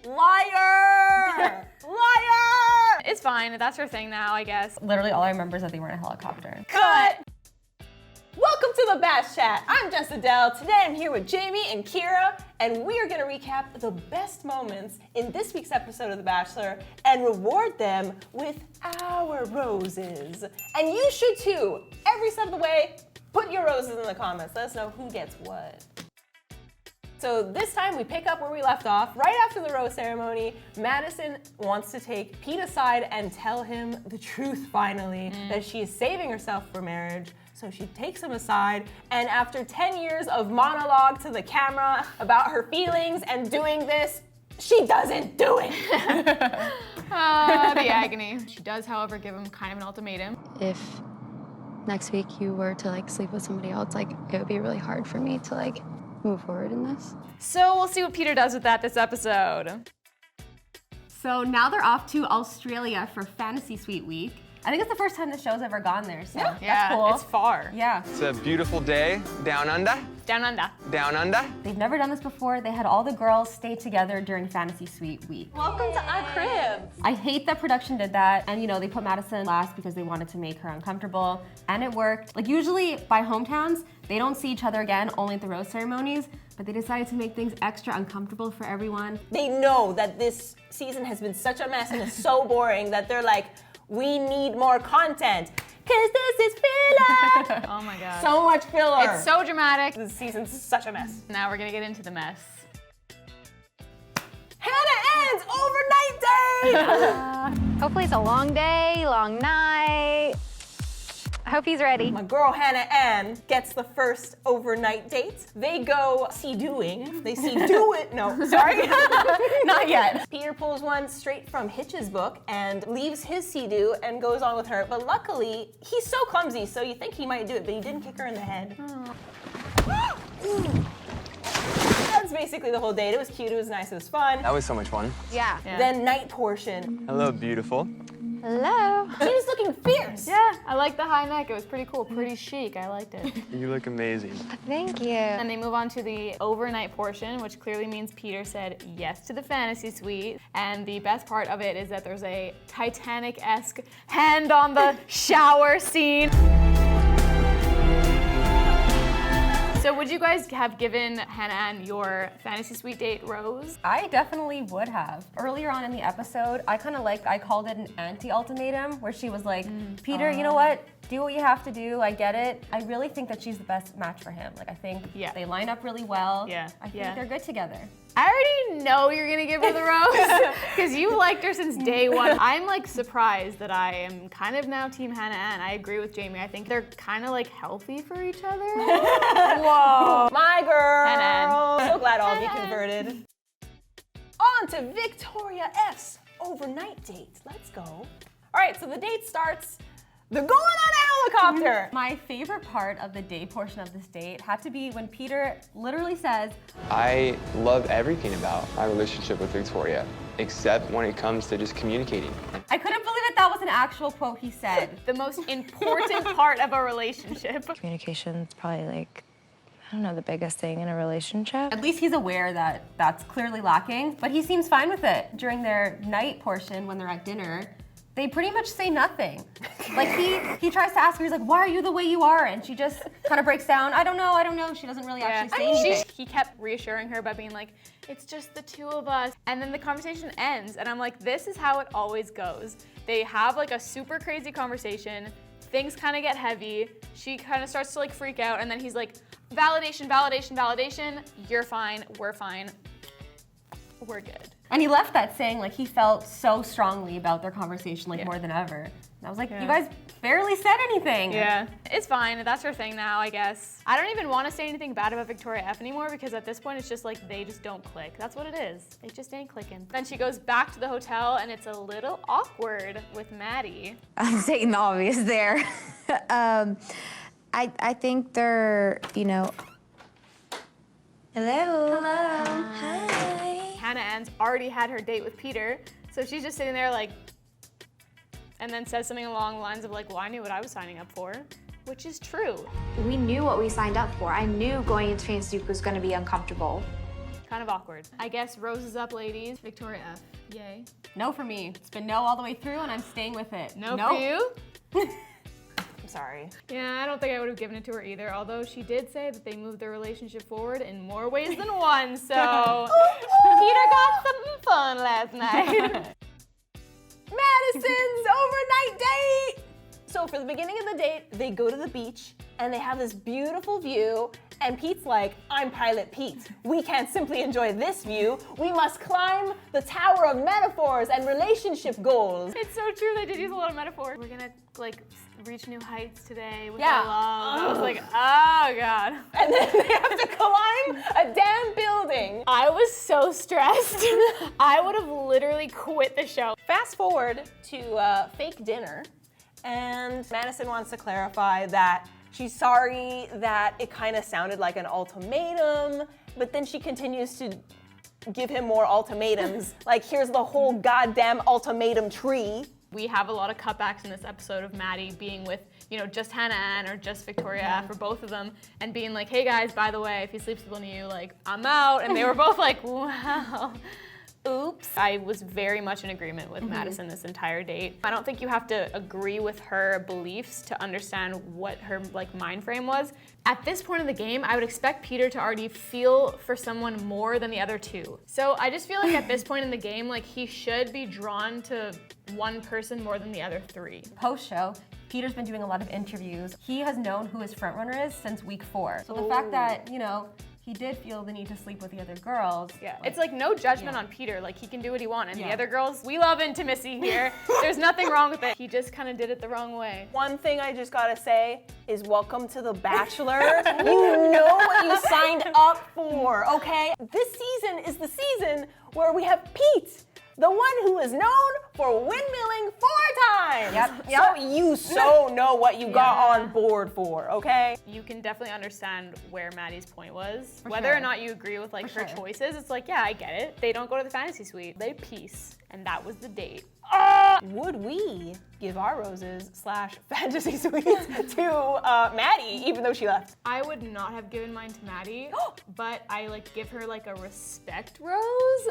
Liar! Liar! It's fine. That's her thing now, I guess. Literally all I remember is that they were in a helicopter. Cut! Welcome to the Bach Chat. I'm Jess Adele. Today I'm here with Jamie and Kira, and we are going to recap the best moments in this week's episode of The Bachelor and reward them with our roses. And you should too. Every step of the way, put your roses in the comments. Let us know who gets what. So this time we pick up where we left off. Right after the rose ceremony, Madison wants to take Pete aside and tell him the truth finally, that she is saving herself for marriage. So she takes him aside, and after 10 years of monologue to the camera about her feelings and doing this, she doesn't do it. The agony. She does, however, give him kind of an ultimatum. If next week you were to sleep with somebody else, it would be really hard for me to move forward in this. So we'll see what Peter does with that this episode. So now they're off to Australia for Fantasy Suite Week. I think it's the first time the show's ever gone there, so that's cool. It's far. Yeah. It's a beautiful day down under. Down under. Down under. They've never done this before. They had all the girls stay together during Fantasy Suite Week. Welcome to our crib. I hate that production did that, and they put Madison last because they wanted to make her uncomfortable, and it worked. Usually by hometowns, they don't see each other again, only at the rose ceremonies, but they decided to make things extra uncomfortable for everyone. They know that this season has been such a mess and it's so boring that they're like, we need more content, cause this is filler. Oh my god. So much filler. It's so dramatic. This season's such a mess. Now we're gonna get into the mess. Hannah ends overnight date. Hopefully it's a long day, long night. I hope he's ready. My girl Hannah Ann gets the first overnight date. They go see-doing. They see-do it. No, sorry. Not yet. Peter pulls one straight from Hitch's book and leaves his see-do and goes on with her. But luckily, he's so clumsy, so you think he might do it, but he didn't kick her in the head. That's basically the whole date. It was cute, it was nice, it was fun. That was so much fun. Yeah. Then night portion. Hello, beautiful. Hello. She was looking fierce. Yeah, I like the high neck. It was pretty cool, pretty chic. I liked it. You look amazing. Thank you. And they move on to the overnight portion, which clearly means Peter said yes to the fantasy suite. And the best part of it is that there's a Titanic-esque hand on the shower scene. So would you guys have given Hannah Ann your fantasy suite date rose? I definitely would have. Earlier on in the episode, I called it an anti-ultimatum, where she was like, Peter, you know what? Do what you have to do, I get it. I really think that she's the best match for him. I think they line up really well. Yeah. I think they're good together. I already know you're gonna give her the rose because you liked her since day one. I'm surprised that I am kind of now Team Hannah Ann. I agree with Jamie. I think they're kind of healthy for each other. Whoa. My girl. Hannah Ann. So glad all of you converted. On to Victoria F's overnight date. Let's go. All right, so the date starts. They're going on a helicopter. My favorite part of the day portion of this date had to be when Peter literally says, I love everything about my relationship with Victoria, except when it comes to just communicating. I couldn't believe that was an actual quote he said. The most important part of a relationship. Communication is probably the biggest thing in a relationship. At least he's aware that that's clearly lacking, but he seems fine with it. During their night portion, when they're at dinner, they pretty much say nothing. He tries to ask her, he's like, why are you the way you are? And she just kind of breaks down, I don't know. She doesn't really actually say anything. He kept reassuring her by being like, it's just the two of us. And then the conversation ends, and I'm like, this is how it always goes. They have a super crazy conversation, things kind of get heavy, she kind of starts to freak out, and then he's like, validation, validation, validation, you're fine, we're fine, we're good. And he left that saying he felt so strongly about their conversation more than ever. And I was like, you guys barely said anything. Yeah, it's fine. That's her thing now, I guess. I don't even want to say anything bad about Victoria F anymore because at this point it's just they just don't click. That's what it is. They just ain't clicking. Then she goes back to the hotel and it's a little awkward with Maddie. I'm saying the obvious there. I think they're, Hello. Hello. Hi. Hannah Ann's already had her date with Peter, so she's just sitting there and then says something along the lines of well, I knew what I was signing up for, which is true. We knew what we signed up for. I knew going into Fantasy Week was going to be uncomfortable. Kind of awkward. I guess Rose is up, ladies. Victoria F. Yay. No for me. It's been no all the way through, and I'm staying with it. No for you? I'm sorry. Yeah, I don't think I would have given it to her either, although she did say that they moved their relationship forward in more ways than one, so Peter got some fun last night. Madison's overnight date! So for the beginning of the date, they go to the beach and they have this beautiful view, and Pete's like, I'm Pilot Pete. We can't simply enjoy this view. We must climb the tower of metaphors and relationship goals. It's so true, they did use a lot of metaphors. We're gonna like reach new heights today with Yeah. our love. I was like, oh God. And then they have to climb a damn building. I was so stressed. I would have literally quit the show. Fast forward to fake dinner, and Madison wants to clarify that she's sorry that it kind of sounded like an ultimatum, but then she continues to give him more ultimatums. Like, here's the whole goddamn ultimatum tree. We have a lot of cutbacks in this episode of Maddie being with, just Hannah Ann or just Victoria F, or both of them, and being like, hey guys, by the way, if he sleeps with one of you, like, I'm out. And they were both like, wow. Oops. I was very much in agreement with Madison this entire date. I don't think you have to agree with her beliefs to understand what her mind frame was. At this point in the game, I would expect Peter to already feel for someone more than the other two. So I just feel like at this point in the game, he should be drawn to one person more than the other three. Post-show, Peter's been doing a lot of interviews. He has known who his frontrunner is since week 4. So the fact that, he did feel the need to sleep with the other girls. Yeah, it's no judgment on Peter. He can do what he wants. And the other girls, we love intimacy here. There's nothing wrong with it. He just kind of did it the wrong way. One thing I just gotta say is welcome to The Bachelor. You know what you signed up for, okay? This season is the season where we have Pete, the one who is known for windmilling 4 times. Yep. So you so know what you got on board for, okay? You can definitely understand where Maddie's point was. For Whether sure. or not you agree with her sure. choices, it's yeah, I get it. They don't go to the fantasy suite. They peace. And that was the date. Would we give our roses / fantasy suites to Maddie, even though she left? I would not have given mine to Maddie, but I give her a respect rose.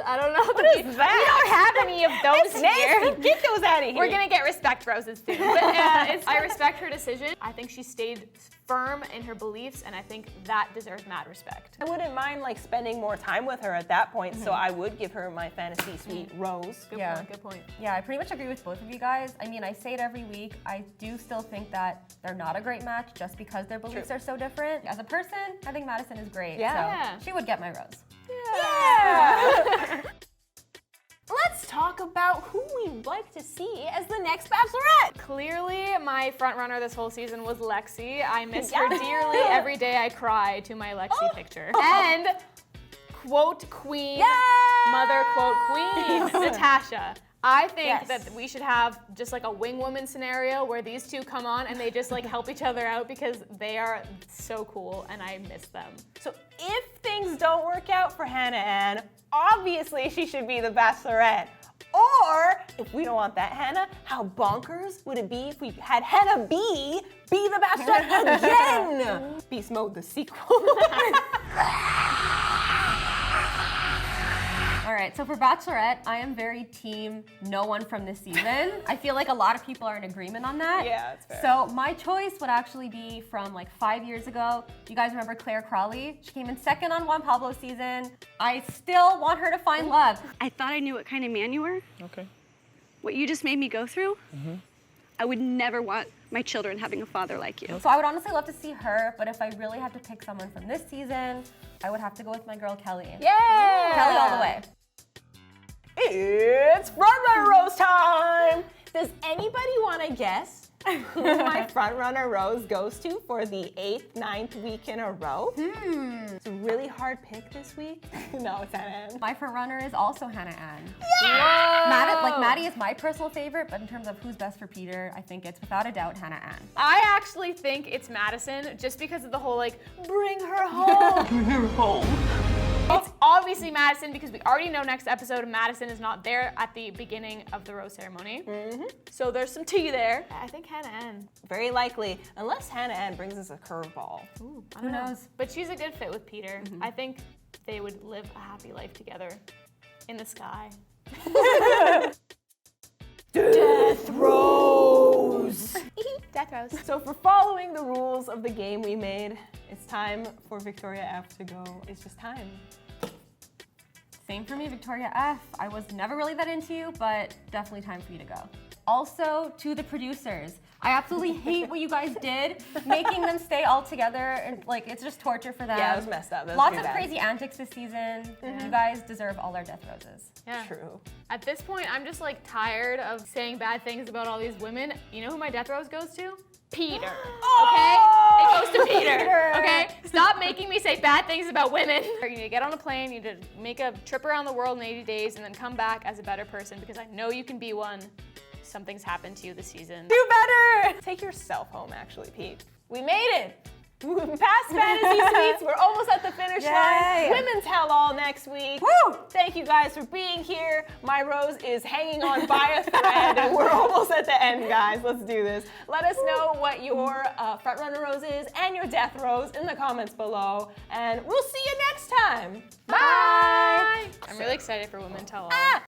I don't know. What is that? We don't have any of those here. Nasty. Get those out of here. We're gonna get respect roses soon. But I respect her decision. I think she stayed firm in her beliefs, and I think that deserves mad respect. I wouldn't mind spending more time with her at that point, so I would give her my fantasy suite rose. Good point. Yeah, I pretty much agree with both of you guys. I mean, I say it every week. I do still think that they're not a great match just because their beliefs are so different. As a person, I think Madison is great. Yeah. So she would get my rose. Yeah. Let's talk about who we'd like to see as the next Bachelorette. Clearly, my front runner this whole season was Lexi. I miss her dearly. Every day I cry to my Lexi picture. And quote queen, mother quote queen, Natasha. I think that we should have just a wing woman scenario where these two come on and they just help each other out because they are so cool and I miss them. So if things don't work out for Hannah Ann, obviously she should be the Bachelorette. Or, if we don't want that Hannah, how bonkers would it be if we had Hannah be the Bachelorette again? Beast Mode, the sequel. All right, so for Bachelorette, I am very team no one from this season. I feel like a lot of people are in agreement on that. Yeah, that's fair. So my choice would actually be from 5 years ago. You guys remember Claire Crawley? She came in second on Juan Pablo season. I still want her to find love. I thought I knew what kind of man you were. Okay. What you just made me go through. I would never want my children having a father like you. So I would honestly love to see her, but if I really had to pick someone from this season, I would have to go with my girl Kelly. Yeah! Kelly all the way. It's Frontrunner Rose time! Does anybody want to guess who my Frontrunner Rose goes to for the 8th, 9th week in a row? It's a really hard pick this week. No, it's Hannah Ann. My front runner is also Hannah Ann. Yeah! Maddie is my personal favorite, but in terms of who's best for Peter, I think it's without a doubt Hannah Ann. I actually think it's Madison just because of the whole bring her home. Bring her home. It's obviously Madison because we already know next episode Madison is not there at the beginning of the rose ceremony. So there's some tea there. I think Hannah Ann. Very likely, unless Hannah Ann brings us a curveball. Who knows? But she's a good fit with Peter. I think they would live a happy life together in the sky. Death Rose! Death Rose. So for following the rules of the game we made, it's time for Victoria F to go. It's just time. Same for me, Victoria F. I was never really that into you, but definitely time for you to go. Also, to the producers, I absolutely hate what you guys did, making them stay all together, and like it's just torture for them. Yeah, it was messed up. That was Lots pretty of bad. crazy antics this season. You guys deserve all our death roses. Yeah. True. At this point, I'm just like tired of saying bad things about all these women. You know who my death rose goes to? Peter. Okay? It goes to Peter. Okay? Stop making me say bad things about women. You need to get on a plane, you need to make a trip around the world in 80 days, and then come back as a better person because I know you can be one. Something's happened to you this season. Do better! Take yourself home, actually, Pete. We made it! Past Fantasy Suites, we're almost at the finish line. Women's Hell All next week. Woo! Thank you guys for being here. My rose is hanging on by a thread, and we're almost at the end, guys. Let's do this. Let us know what your frontrunner rose is and your death rose in the comments below, and we'll see you next time. Bye! I'm really excited for Women Tell All. Ah!